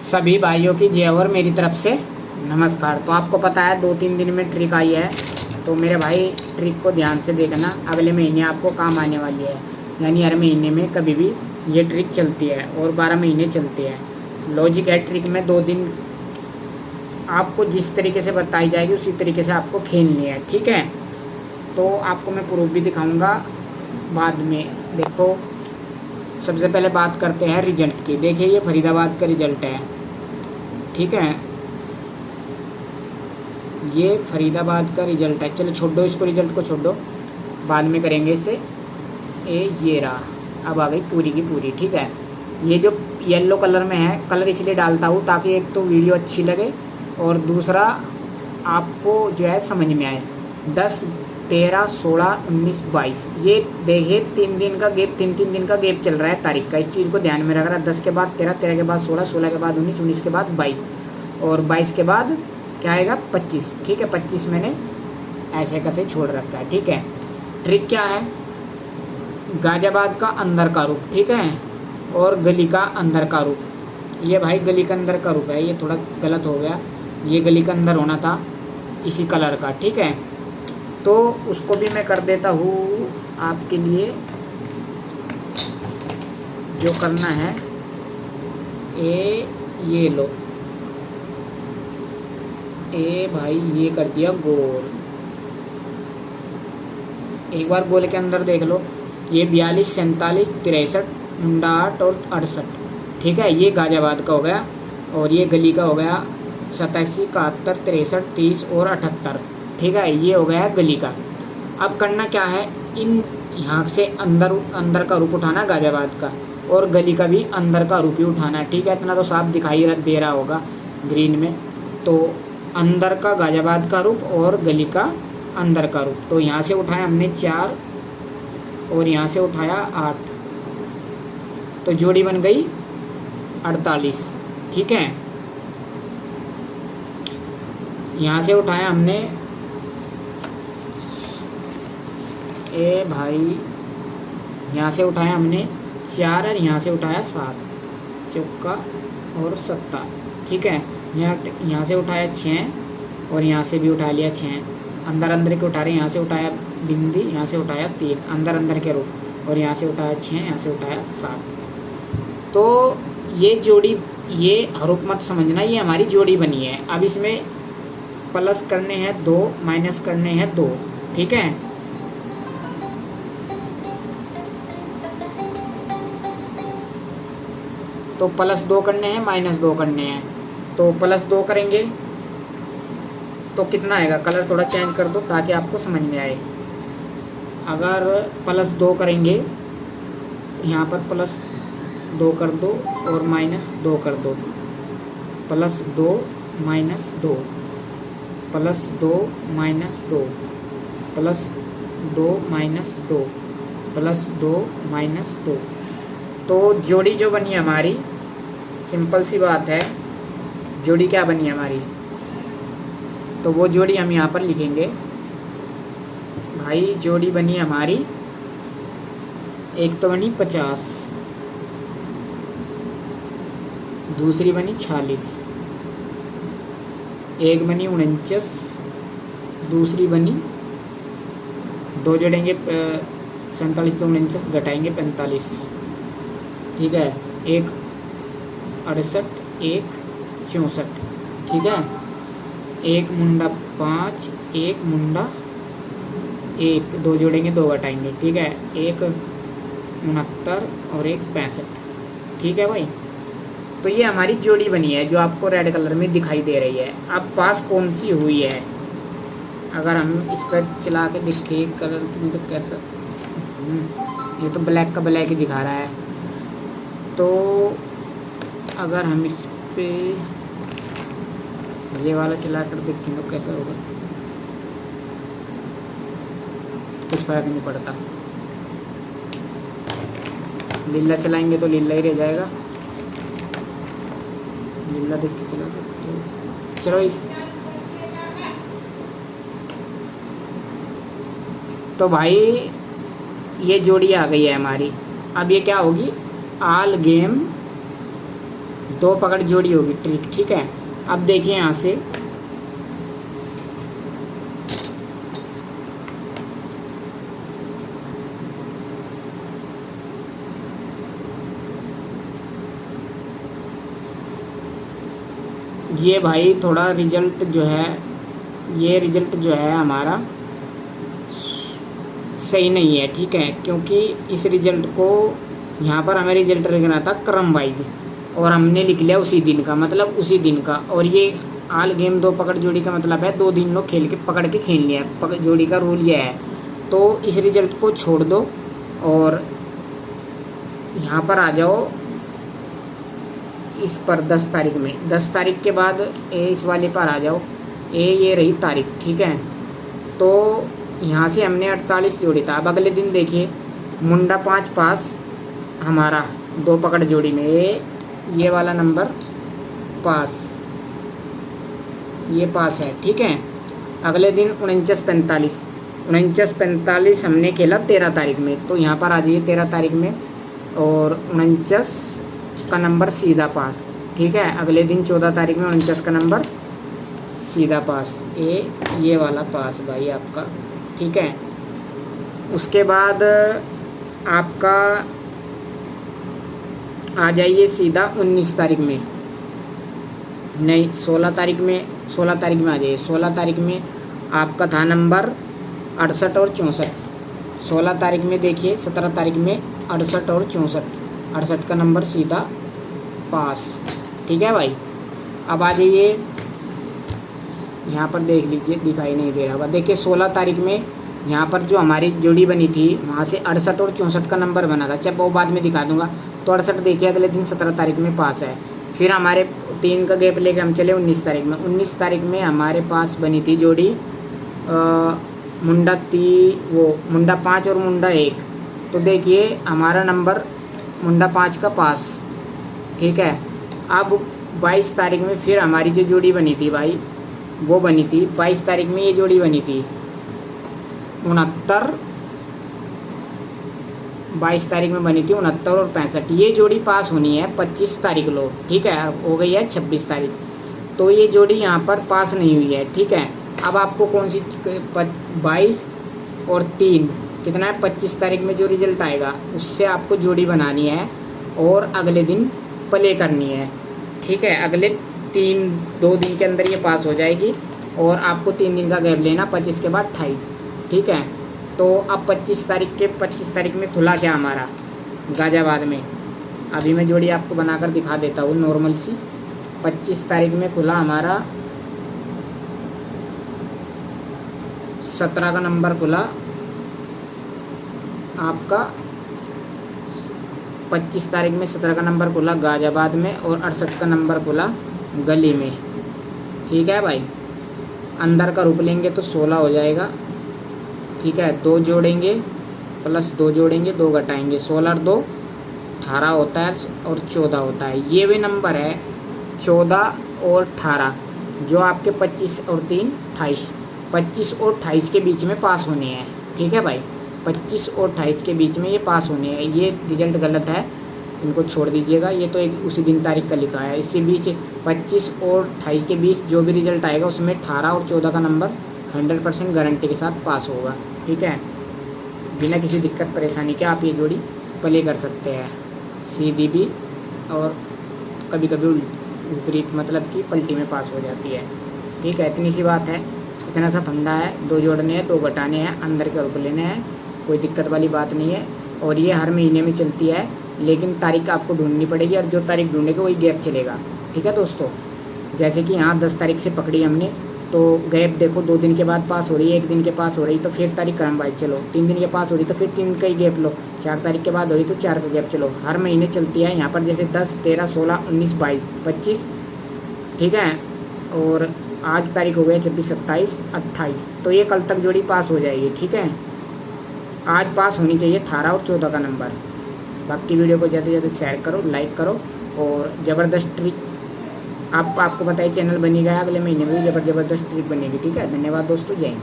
सभी भाइयों की जय और मेरी तरफ से नमस्कार। तो आपको पता है 2-3 दिन में ट्रिक आई है, तो मेरे भाई ट्रिक को ध्यान से देखना, अगले महीने आपको काम आने वाली है। यानी हर महीने में कभी भी ये ट्रिक चलती है और 12 महीने चलती है। लॉजिक है ट्रिक में 2 दिन आपको जिस तरीके से बताई जाएगी उसी तरीके से आपको खेलनी है, ठीक है। तो आपको मैं प्रूफ भी दिखाऊंगा बाद में। देखो, सबसे पहले बात करते हैं रिजल्ट की। देखिए ये फरीदाबाद का रिजल्ट है, ठीक है, ये फरीदाबाद का रिजल्ट है। चलो छोड़ दो इसको, रिजल्ट को छोड़ दो, बाद में करेंगे इसे। ये रहा, अब आ गई पूरी की पूरी, ठीक है। ये जो येलो कलर में है, कलर इसलिए डालता हूँ ताकि एक तो वीडियो अच्छी लगे और दूसरा आपको जो है समझ में आए। 10, 13, 16, 19, 22 ये देखिए 3 दिन का गैप, 3-3 दिन का गैप चल रहा है तारीख का। इस चीज़ को ध्यान में रख रहा है। 10 के बाद 13, 13 के बाद 16, 16 के बाद 19, 19 के बाद 22 और 22 के बाद क्या आएगा 25, ठीक है। 25 मैंने ऐसे कैसे छोड़ रखा है, ठीक है। ट्रिक क्या है, गाजियाबाद का अंदर का रूप, ठीक है, और गली का अंदर का रूप। ये भाई गली का अंदर का रूप है, ये थोड़ा गलत हो गया, ये गली का अंदर होना था इसी कलर का, ठीक है। तो उसको भी मैं कर देता हूँ आपके लिए। जो करना है ये लो, भाई ये कर दिया गोल। एक बार गोल के अंदर देख लो, ये 42, 47, 63, 59 और 68, ठीक है। ये गाजियाबाद का हो गया और ये गली का हो गया 87, 71, 63, 30 और 78, ठीक है। ये हो गया गली का। अब करना क्या है, इन यहाँ से अंदर का रूप उठाना गाजियाबाद का, और गली का भी अंदर का रूप ही उठाना है, ठीक है। इतना तो साफ दिखाई दे रहा होगा ग्रीन में। तो अंदर का गाजियाबाद का रूप और गली का अंदर का रूप। तो यहाँ से उठाया हमने 4 और यहाँ से उठाया 8, तो जोड़ी बन गई 48, ठीक है। यहाँ से उठाया हमने भाई, यहाँ से उठाया हमने 4 और यहाँ से उठाया 7, चौका और 7, ठीक है। यहाँ से उठाया 6 और यहाँ से भी उठा लिया 6, अंदर के उठा रहे, यहाँ से उठाया बिंदी, यहाँ से उठाया 3, अंदर के रूप, और यहाँ से उठाया 6, यहाँ से उठाया 7। तो ये जोड़ी, ये हरूप मत समझना, ये हमारी जोड़ी बनी है। अब इसमें प्लस करने हैं 2, माइनस करने हैं 2, ठीक है। तो +2 करने हैं, -2 करने हैं। तो +2 करेंगे तो कितना आएगा, कलर थोड़ा चेंज कर दो ताकि आपको समझ में आए। अगर +2 करेंगे, यहाँ पर +2 कर दो और -2 कर दो, +2 -2, +2 -2, +2 -2, +2 -2। तो जोड़ी जो बनी हमारी, सिंपल सी बात है, जोड़ी क्या बनी हमारी, तो वो जोड़ी हम यहाँ पर लिखेंगे। भाई जोड़ी बनी हमारी, एक तो बनी 50, दूसरी बनी 46, एक बनी 49, दूसरी बनी, 2 जोड़ेंगे 47, 2 49 घटाएंगे 45, ठीक है। एक 68, एक 64, ठीक है। एक मुंडा 5, एक मुंडा 1, 2 जोड़ेंगे 2 घटाएंगे, ठीक है। एक 69 और एक 65, ठीक है भाई। तो ये हमारी जोड़ी बनी है जो आपको रेड कलर में दिखाई दे रही है। अब पास कौन सी हुई है, अगर हम इस पर चला के देखें कलर में तो कैसा, ये तो ब्लैक का ब्लैक ही दिखा रहा है। तो अगर हम इस पे ये वाला चला कर देखें तो कैसा होगा, कुछ फर्क नहीं पड़ता। लीला चलाएंगे तो लीला ही रह जाएगा, लीला देख के चला तो चलो इस। तो भाई ये जोड़ी आ गई है हमारी। अब ये क्या होगी, आल गेम दो पकड़ जोड़ी होगी ट्रिक, ठीक है। अब देखिए यहाँ से ये भाई थोड़ा रिजल्ट जो है, ये रिजल्ट जो है हमारा सही नहीं है, ठीक है। क्योंकि इस रिजल्ट को यहाँ पर हमें रिजल्ट लिखना था क्रम वाइज, और हमने लिख लिया उसी दिन का, मतलब उसी दिन का। और ये आल गेम दो पकड़ जोड़ी का मतलब है 2 दिन लोग खेल के पकड़ के खेल लिया है, पकड़ जोड़ी का रूल यह है। तो इस रिजल्ट को छोड़ दो और यहाँ पर आ जाओ इस पर 10 तारीख में। 10 तारीख के बाद इस वाले पर आ जाओ, ये रही तारीख, ठीक है। तो यहाँ से हमने 48 जोड़ी था। अब अगले दिन देखिए मुंडा 5 पास हमारा दो पकड़ जोड़ी में, ये वाला नंबर पास, ये पास है, ठीक है। अगले दिन 49-45 हमने खेला 13 तारीख में। तो यहाँ पर आ जाइए 13 तारीख में, और 49 का नंबर सीधा पास, ठीक है। अगले दिन 14 तारीख में 49 का नंबर सीधा पास, ये वाला पास भाई आपका, ठीक है। उसके बाद आपका आ जाइए सीधा 19 तारीख में, नहीं 16 तारीख में, 16 तारीख में आ जाइए। 16 तारीख में आपका था नंबर 68 और 64। 16 तारीख में देखिए 17 तारीख में 68 और 64, 68 का नंबर सीधा पास, ठीक है भाई। अब आ जाइए यहाँ पर देख लीजिए, दिखाई नहीं दे रहा होगा, देखिए 16 तारीख में यहाँ पर जो हमारी जोड़ी बनी थी वहाँ से 68 और 64 का नंबर बना था, जब वो बाद में दिखा दूंगा। तो 68 देखिए अगले दिन 17 तारीख में पास है। फिर हमारे 3 का गैप लेके हम चले 19 तारीख में। 19 तारीख में हमारे पास बनी थी जोड़ी मुंडा 5 और मुंडा 1। तो देखिए हमारा नंबर मुंडा 5 का पास, ठीक है। अब 22 तारीख में फिर हमारी जो जोड़ी बनी थी भाई, वो बनी थी 22 तारीख में, ये जोड़ी बनी थी 69, 22 तारीख में बनी थी 69 और 65। ये जोड़ी पास होनी है 25 तारीख लो, ठीक है। हो गई है 26 तारीख, तो ये जोड़ी यहाँ पर पास नहीं हुई है, ठीक है। अब आपको कौन सी 22 और 3 कितना है 25 तारीख में जो रिजल्ट आएगा उससे आपको जोड़ी बनानी है और अगले दिन प्ले करनी है, ठीक है। अगले 2 दिन के अंदर ये पास हो जाएगी और आपको 3 दिन का गैप लेना, 25 के बाद 28, ठीक है। तो अब 25 तारीख में खुला क्या हमारा गाजियाबाद में, अभी मैं जोड़ी आपको बनाकर दिखा देता हूँ नॉर्मल सी। 25 तारीख में खुला हमारा 17 का नंबर खुला आपका, 25 तारीख में 17 का नंबर खुला गाजियाबाद में और 68 का नंबर खुला गली में, ठीक है भाई। अंदर का रुक लेंगे तो 16 हो जाएगा, ठीक है। 2 जोड़ेंगे प्लस 2 जोड़ेंगे, 2 घटाएंगे, 16 और 2 18 होता है और 14 होता है। ये भी नंबर है 14 और 18 जो आपके 25 और 3 28, 25 और 28 के बीच में पास होने हैं, ठीक है भाई। 25 और 28 के बीच में ये पास होने हैं। ये रिजल्ट गलत है, इनको छोड़ दीजिएगा, ये तो एक उसी दिन तारीख का लिखा है। इसी बीच 25 और 28 के बीच जो भी रिजल्ट आएगा उसमें 18 और 14 का नंबर 100% गारंटी के साथ पास होगा, ठीक है। बिना किसी दिक्कत परेशानी के आप ये जोड़ी प्ले कर सकते हैं, सीधी भी और कभी कभी विपरीत, मतलब कि पलटी में पास हो जाती है, ठीक है। इतनी सी बात है, इतना सा फंडा है। 2 जोड़ने हैं, 2 घटाने हैं, अंदर के रुक लेने हैं, कोई दिक्कत वाली बात नहीं है। और ये हर महीने में चलती है, लेकिन तारीख आपको ढूंढनी पड़ेगी और जो तारीख ढूंढेगा वही गैप चलेगा, ठीक है दोस्तों। जैसे कि यहाँ 10 तारीख से पकड़ी हमने, तो गैप देखो 2 दिन के बाद पास हो रही है, 1 दिन के पास हो रही, तो फिर तारीख क्रम वाइज चलो। 3 दिन के पास हो रही तो फिर 3 का ही गैप लो। 4 तारीख के बाद हो रही तो 4 का गैप चलो। हर महीने चलती है यहाँ पर, जैसे 10, 13, 16, 19, 22, 25, ठीक है। और आज तारीख हो गई 26, 27, 28, तो ये कल तक जोड़ी पास हो जाएगी, ठीक है। आज पास होनी चाहिए 18 और 14 का नंबर। बाकी वीडियो को ज़्यादा से ज़्यादा शेयर करो, लाइक करो। और ज़बरदस्त ट्रिक आपको बताइए चैनल बनी गया, अगले महीने में भी ज़बरदस्त ट्रिक बनेगी, ठीक है। धन्यवाद दोस्तों, जय हिंद।